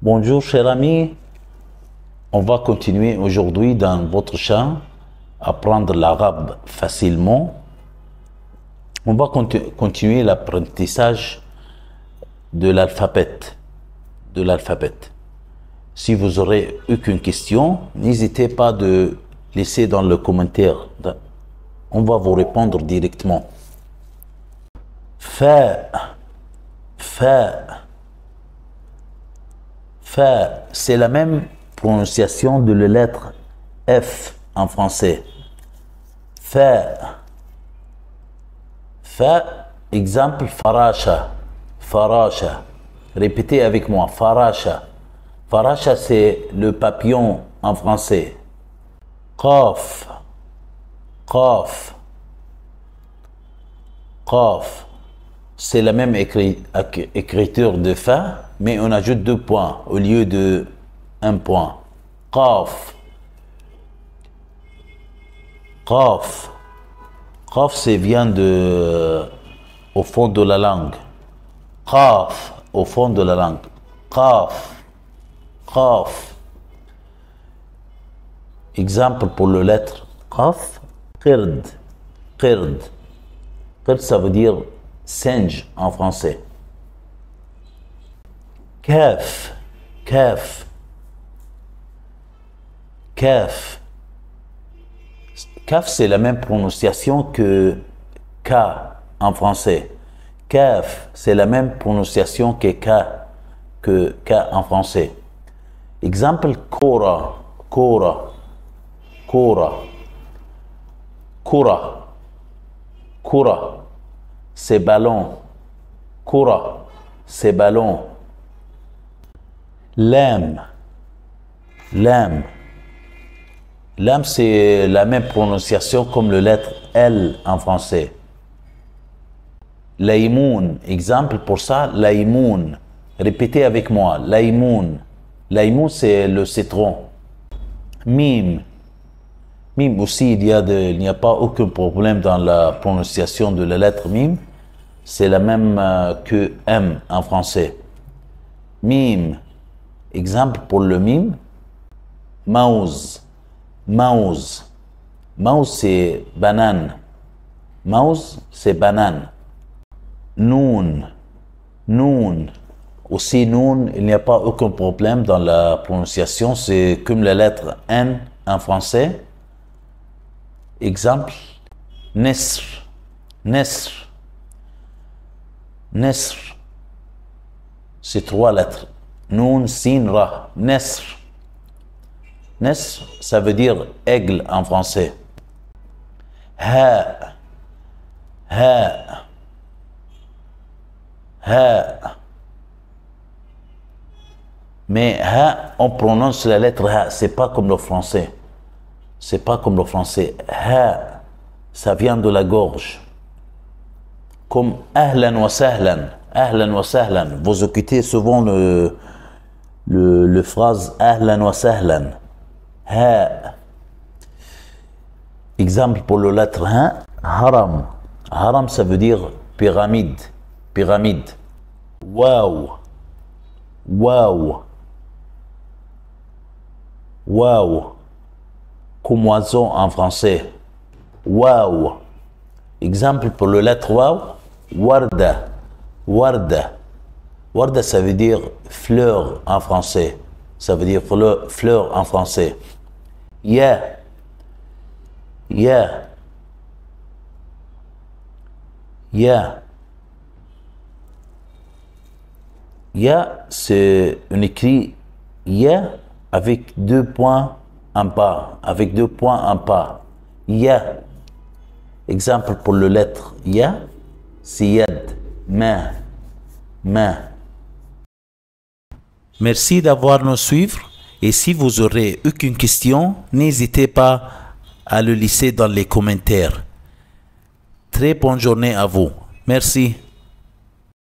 Bonjour chers amis, on va continuer aujourd'hui dans votre champ à apprendre l'arabe facilement. On va continuer l'apprentissage de l'alphabet. Si vous aurez aucune question, n'hésitez pas de laisser dans le commentaire. On va vous répondre directement. Fa, c'est la même prononciation de la lettre F en français. Fa, exemple farasha. Répétez avec moi, farasha. Farasha, c'est le papillon en français. Qaf, c'est la même écriture de fa, mais on ajoute 2 points au lieu de 1 point. Qaf, c'est vient de au fond de la langue. Qaf, au fond de la langue. Qaf. Exemple pour le lettre qaf, qird, ça veut dire singe en français. Kaf, c'est la même prononciation que K en français. Kaf, c'est la même prononciation que K en français. Exemple, kora, c'est ballon. Kura, c'est ballon. Lam, c'est la même prononciation comme le lettre L en français. Laïmoun, exemple pour ça, laïmoun. Répétez avec moi, laïmoun. Laïmoun, c'est le citron. Mim aussi, il n'y a pas aucun problème dans la prononciation de la lettre mim. C'est la même que M en français. Mim. Exemple pour le mim. Mouse, c'est banane. Mouse, c'est banane. Noun. Aussi, noun, il n'y a pas aucun problème dans la prononciation. C'est comme la lettre N en français. Exemple, Nesr. C'est 3 lettres. Noun, sin, ra. Nesr, ça veut dire aigle en français. Ha. Mais ha, on prononce la lettre ha, c'est pas comme le français. Ha, ça vient de la gorge. Comme ahlan wa sahlan. Vous écoutez souvent le phrase ahlan wa sahlan. Ha. Exemple pour le lettre ha, haram. Haram, ça veut dire pyramide. Wow. Comme oiseau en français. Wow. Exemple pour le lettre wow, warda. Warda, ça veut dire fleur en français. Fleur en français. Ya, c'est un écrit ya avec 2 points en bas. Ya. Exemple pour le lettre ya, c'est yad, main. Merci d'avoir nous suivre et si vous aurez aucune question, n'hésitez pas à le laisser dans les commentaires. Très bonne journée à vous. Merci.